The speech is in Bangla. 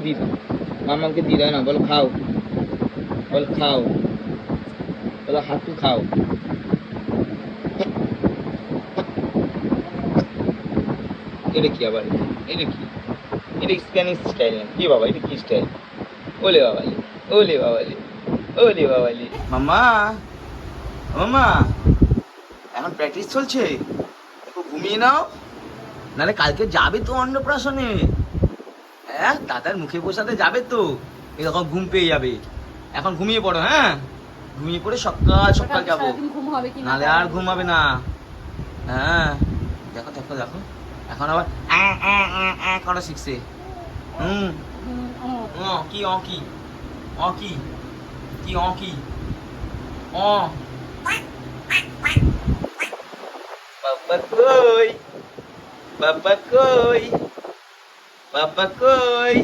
দি দাও, মামাকে দি দাও না, বলো খাও, বলো খাও, বলো হাতু খাও। এটা কি আবার, এটা কি, এটা স্প্যানিশ স্টাইল না কি বাবা, এটা কি স্টাইল? ওলে বাবালি, ওলে বাবালি, ওলে বাবালি। মামা, মামা, এখন প্র্যাকটিস চলছে, একটু ঘুমিয়ে নাও, নাহলে কালকে যাবে তো অন্নপ্রাশনে। হ্যাঁ, দাদার মুখে বসাতে যাবে তো, এরকম ঘুম পেয়ে যাবে। এখন ঘুমিয়ে পড়ো, হ্যাঁ, ঘুমিয়ে পড়ে সকাল সকাল যাবো, নাহলে আর ঘুম হবে না। হ্যাঁ, দেখো দেখো দেখো, এখন আবার করা শিখছে। হুম, কি অ কি, অ কি, কি অ কি, অ। বাবা কই, বাবা কই, বাবা কই।